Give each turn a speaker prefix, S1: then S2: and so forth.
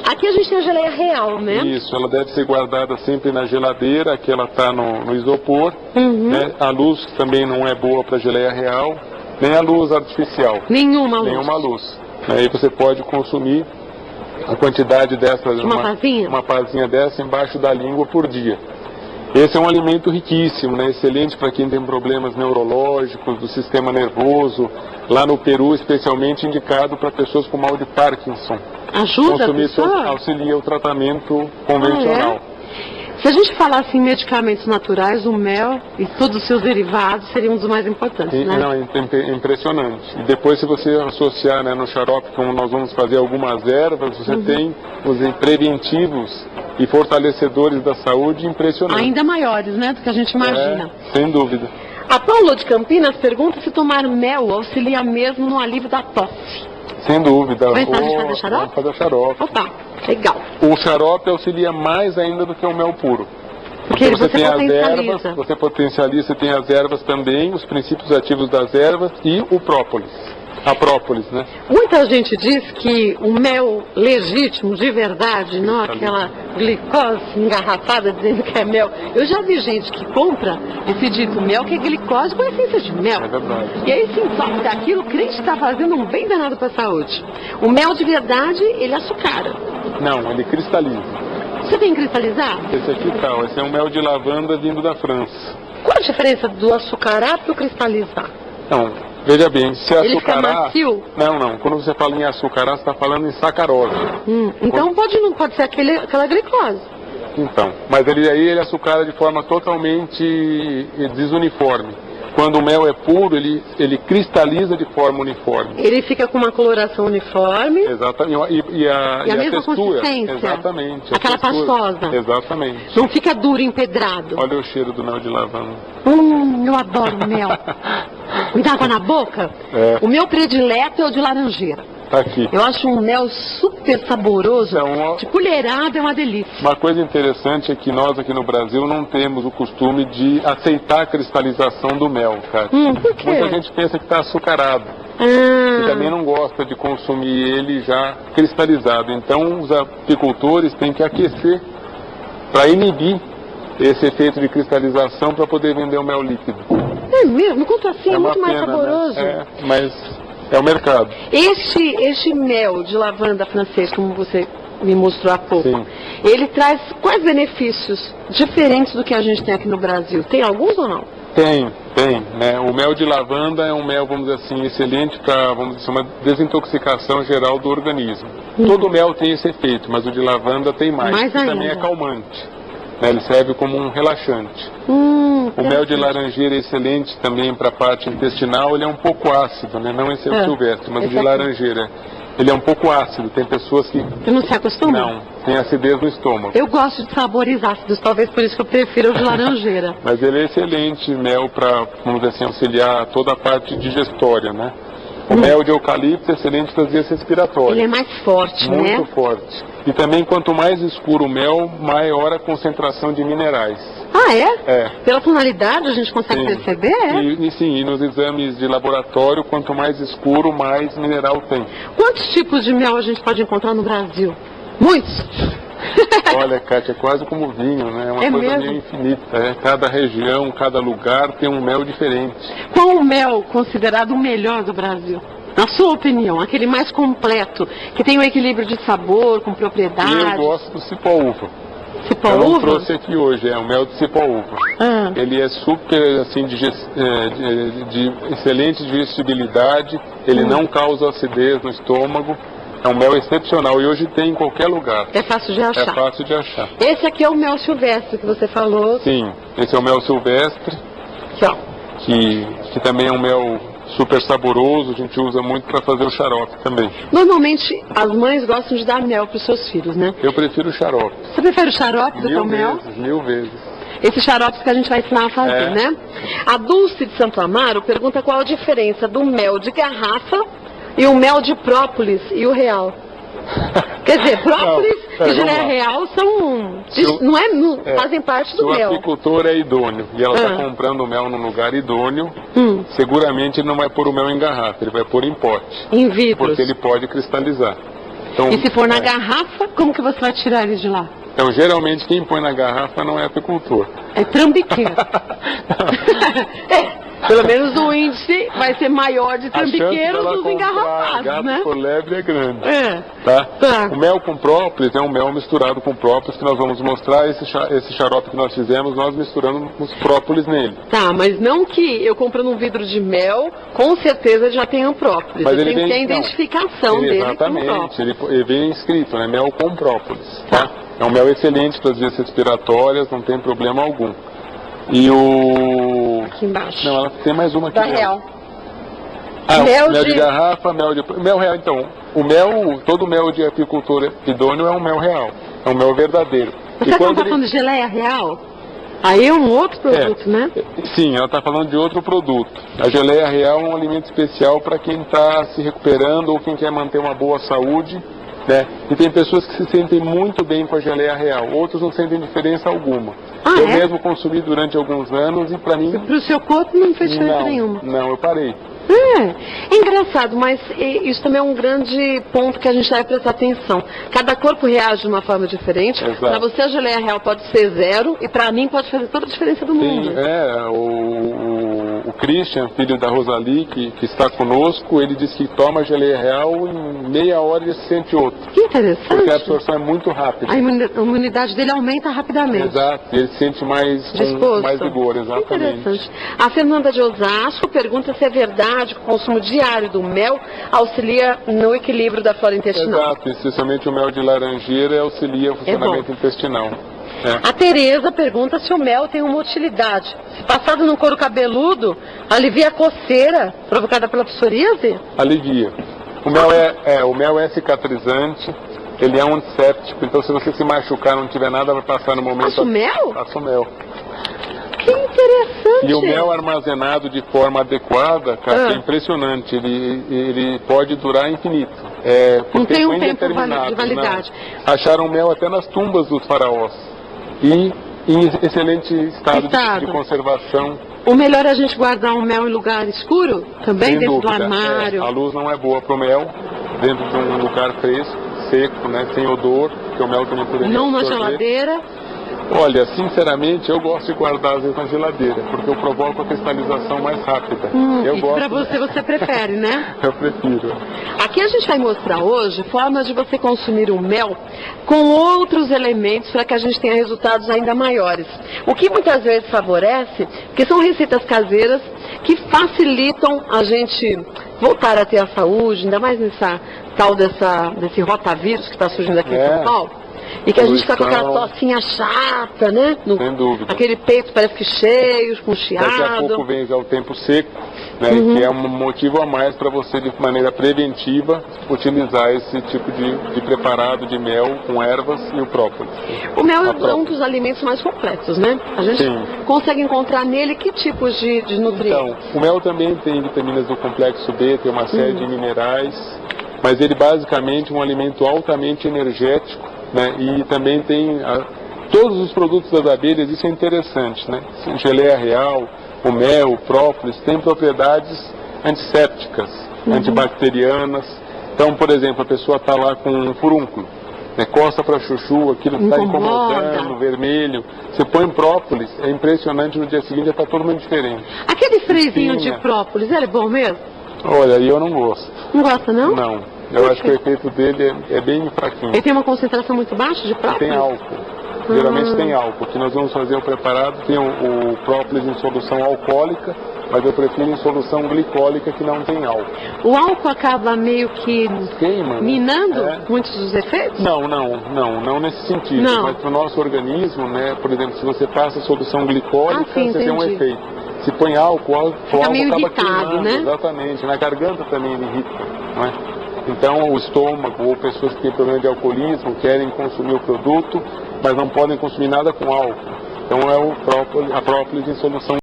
S1: Aqui a gente tem a geleia real, né?
S2: Isso, ela deve ser guardada sempre na geladeira, aqui ela está no isopor. Né? A luz também não é boa para geleia real, nem a luz artificial.
S1: Nenhuma luz.
S2: Nenhuma luz. Aí você pode consumir a quantidade dessas, uma pazinha dessa embaixo da língua por dia. Esse é um alimento riquíssimo, né? Excelente para quem tem problemas neurológicos, do sistema nervoso. Lá no Peru, especialmente indicado para pessoas com mal de Parkinson.
S1: Ajuda a pessoa?
S2: Auxilia o tratamento convencional.
S1: Se a gente falasse em medicamentos naturais, o mel e todos os seus derivados seriam um dos mais importantes, né?
S2: Não, é impressionante. E depois, se você associar, né, no xarope, como nós vamos fazer algumas ervas, você tem os preventivos e fortalecedores da saúde impressionantes.
S1: Ainda maiores, né, do que a gente imagina.
S2: Sem dúvida.
S1: A Paula de Campinas pergunta se tomar mel auxilia mesmo no alívio da tosse.
S2: Sem dúvida.
S1: Vai fazer xarope?
S2: Vamos fazer xarope.
S1: Opa, legal.
S2: O xarope auxilia mais ainda do que o mel puro.
S1: Porque você
S2: tem as
S1: potencializa.
S2: ervas, você potencializa, tem as ervas também, os princípios ativos das ervas e o própolis. A própolis, né?
S1: Muita gente diz que o mel legítimo, de verdade, não aquela glicose engarrafada dizendo que é mel. Eu já vi gente que compra esse dito mel que é glicose com essência de mel.
S2: É verdade.
S1: E aí sim, só que aquilo, crente está fazendo um bem danado para a saúde. O mel de verdade, ele açucara.
S2: Não, ele cristaliza.
S1: Você tem cristalizado?
S2: Esse aqui tá, esse é um mel de lavanda vindo da França.
S1: Qual a diferença do açucarar para o cristalizar?
S2: Não, veja bem, se açucarar...
S1: Ele fica macio?
S2: Não. Quando você fala em açucarar, você está falando em sacarose.
S1: Então não pode ser aquela glicose.
S2: Então, mas ele açucara de forma totalmente desuniforme. Quando o mel é puro, ele cristaliza de forma uniforme.
S1: Ele fica com uma coloração uniforme.
S2: Exatamente. E a
S1: mesma
S2: textura.
S1: consistência.
S2: Exatamente.
S1: Aquela pastosa.
S2: Exatamente.
S1: Não fica duro, empedrado.
S2: Olha o cheiro do mel de lavanda.
S1: Eu adoro mel. Me dá água na boca?
S2: É.
S1: O meu predileto é o de laranjeira.
S2: Tá aqui.
S1: Eu acho um mel super saboroso.
S2: De
S1: colherada é uma delícia.
S2: Uma coisa interessante é que nós aqui no Brasil não temos o costume de aceitar a cristalização do mel, cara.
S1: Por quê?
S2: Muita gente pensa que está açucarado. E também não gosta de consumir ele já cristalizado. Então os apicultores têm que aquecer para inibir esse efeito de cristalização para poder vender o mel líquido.
S1: É mesmo? Quanto assim? É muito mais
S2: pena,
S1: saboroso.
S2: né? Mas é o mercado.
S1: Este mel de lavanda francês, como você me mostrou há pouco,
S2: Sim.
S1: Ele traz quais benefícios diferentes do que a gente tem aqui no Brasil? Tem alguns ou não?
S2: Tem, né? O mel de lavanda é um mel, vamos dizer assim, excelente para, vamos dizer, uma desintoxicação geral do organismo. Todo mel tem esse efeito, mas o de lavanda tem mais. Também é calmante. Né? Ele serve como um relaxante. O mel de laranjeira é excelente também para a parte intestinal. Ele é um pouco ácido, né? Não esse é o silvestre, mas o de laranjeira. Ele é um pouco ácido, tem pessoas que...
S1: Você não se acostuma?
S2: Não, tem acidez no estômago.
S1: Eu gosto de sabores ácidos, talvez por isso que eu prefiro o de laranjeira.
S2: Mas ele é excelente mel para, vamos dizer assim, auxiliar toda a parte digestória, né? O mel de eucalipto é excelente para as vias respiratórias.
S1: Ele é mais forte,
S2: muito
S1: né?
S2: Muito forte. E também, quanto mais escuro o mel, maior a concentração de minerais.
S1: Ah, é?
S2: É.
S1: Pela tonalidade a gente consegue perceber, é?
S2: E nos exames de laboratório, quanto mais escuro, mais mineral tem.
S1: Quantos tipos de mel a gente pode encontrar no Brasil? Muitos?
S2: Olha, Kátia, é quase como vinho, né? É uma coisa meio infinita. É? Cada região, cada lugar tem um mel diferente.
S1: Qual o mel considerado o melhor do Brasil? Na sua opinião, aquele mais completo, que tem um equilíbrio de sabor, com propriedade?
S2: Eu gosto do cipó-uva.
S1: Cipó-uva?
S2: Eu não trouxe aqui hoje, é o mel de cipó-uva. Ele é super, assim, de excelente digestibilidade, ele não causa acidez no estômago. É um mel excepcional e hoje tem em qualquer lugar.
S1: É fácil de achar.
S2: É fácil de achar.
S1: Esse aqui é o mel silvestre que você falou.
S2: Sim, esse é o mel silvestre.
S1: Aqui, ó.
S2: Que também é um mel super saboroso, a gente usa muito para fazer o xarope também.
S1: Normalmente as mães gostam de dar mel para os seus filhos, né?
S2: Eu prefiro o xarope.
S1: Você prefere o xarope do que o mel?
S2: Mil vezes.
S1: Esses xaropes que a gente vai ensinar a fazer, né? A Dulce de Santo Amaro pergunta qual a diferença do mel de garrafa e o mel de própolis e o real. Quer dizer, própolis e geleia real são... fazem parte do mel.
S2: Se o apicultor é idôneo e ela está comprando o mel num lugar idôneo, seguramente ele não vai pôr o mel em garrafa, ele vai pôr em pote.
S1: Em vidros.
S2: Porque ele pode cristalizar. Então,
S1: e se for na garrafa, como que você vai tirar ele de lá?
S2: Então, geralmente, quem põe na garrafa não é apicultor.
S1: É trambiqueiro. Pelo menos o índice vai ser maior de trambiqueiros dos engarrafados,
S2: gato
S1: né?
S2: por lebre é grande.
S1: Tá.
S2: O mel com própolis é um mel misturado com própolis, que nós vamos mostrar. Esse xarope que nós fizemos, nós misturamos própolis nele.
S1: Tá, mas não que eu comprando um vidro de mel, com certeza já tenha o própolis.
S2: Mas
S1: eu
S2: ele
S1: tenho que ter a
S2: vem,
S1: identificação dele com o própolis.
S2: Exatamente, ele vem escrito, né? Mel com própolis. Tá? É um mel excelente para as vias respiratórias, não tem problema algum. E o...
S1: Aqui embaixo.
S2: Não, ela tem mais uma aqui.
S1: Da Real.
S2: Mel de garrafa, mel real. Então, o mel, todo mel de apicultor idôneo é um mel real. É um mel verdadeiro.
S1: Você está falando de geleia real? Aí é um outro produto, né?
S2: Sim, ela está falando de outro produto. A geleia real é um alimento especial para quem está se recuperando ou quem quer manter uma boa saúde. Né? E tem pessoas que se sentem muito bem com a geleia real, outros não sentem diferença alguma. Eu mesmo consumi durante alguns anos e para mim...
S1: Para o seu corpo não fez diferença nenhuma?
S2: Não, eu parei.
S1: É engraçado, mas isso também é um grande ponto que a gente deve prestar atenção. Cada corpo reage de uma forma diferente. Para você a geleia real pode ser 0 e para mim pode fazer toda a diferença do mundo.
S2: O Christian, filho da Rosalie, que está conosco, ele disse que toma geleia real em meia hora ele se sente outro.
S1: Que interessante.
S2: Porque a absorção é muito rápida.
S1: A imunidade dele aumenta rapidamente.
S2: Exato, ele se sente mais vigor, exatamente.
S1: Que interessante. A Fernanda de Osasco pergunta se é verdade que o consumo diário do mel auxilia no equilíbrio da flora intestinal.
S2: Exato, especialmente o mel de laranjeira auxilia o funcionamento intestinal.
S1: A Tereza pergunta se o mel tem uma utilidade. Se passado no couro cabeludo, alivia a coceira provocada pela psoríase?
S2: Alivia. O mel é cicatrizante, ele é um antisséptico, então se você se machucar, não tiver nada para passar no momento...
S1: Passa o mel?
S2: Passa o mel.
S1: Que interessante.
S2: E o mel armazenado de forma adequada, cara, é impressionante. Ele pode durar infinito.
S1: Não tem um tempo de validade.
S2: Não. Acharam mel até nas tumbas dos faraós. E em excelente estado. De conservação.
S1: O melhor é a gente guardar o mel em lugar escuro? Também dentro do armário?
S2: A luz não é boa para o mel. Dentro de um lugar fresco, seco, né, sem odor, porque o mel também poderia
S1: não na geladeira?
S2: Olha, sinceramente, eu gosto de guardar às vezes na geladeira, porque eu provoco a cristalização mais rápida.
S1: Para você prefere, né?
S2: Eu prefiro.
S1: Aqui a gente vai mostrar hoje formas de você consumir o mel com outros elementos para que a gente tenha resultados ainda maiores. O que muitas vezes favorece, porque são receitas caseiras que facilitam a gente voltar a ter a saúde, ainda mais nessa tal desse rotavírus que está surgindo aqui em São Paulo. E que a gente fica com aquela tossinha chata, né?
S2: Sem dúvida.
S1: Aquele peito parece que cheio, com chiado.
S2: Daqui a pouco vem já o tempo seco, né? Que é um motivo a mais para você, de maneira preventiva, utilizar esse tipo de preparado de mel com ervas e o própolis.
S1: O mel é um dos alimentos mais completos, né? A gente consegue encontrar nele que tipos de nutrientes?
S2: Então, o mel também tem vitaminas do complexo B, tem uma série de minerais, mas ele basicamente é um alimento altamente energético. Né? E também tem todos os produtos das abelhas, isso é interessante, né? Geleia real, o mel, o própolis, tem propriedades antissépticas, antibacterianas. Então, por exemplo, a pessoa está lá com um furúnculo, né? Costa para chuchu, aquilo está incomodando, vermelho. Você põe própolis, é impressionante, no dia seguinte já está totalmente diferente.
S1: Aquele frezinho de própolis, ele é bom mesmo?
S2: Olha, eu não gosto.
S1: Não gosta, não?
S2: Não. Eu acho que o efeito dele é bem fraquinho.
S1: Ele tem uma concentração muito baixa de própolis?
S2: Tem álcool. Geralmente tem álcool. O que nós vamos fazer o preparado tem o própolis em solução alcoólica, mas eu prefiro em solução glicólica que não tem álcool.
S1: O álcool acaba meio que minando muitos dos efeitos?
S2: Não nesse sentido. Mas para o nosso organismo, né, por exemplo, se você passa solução glicólica, você tem um efeito. Se põe álcool, o álcool acaba queimando, né? Exatamente. Na garganta também ele irrita, não é? Então, o estômago ou pessoas que têm problema de alcoolismo querem consumir o produto, mas não podem consumir nada com álcool. Então, é a própolis em solução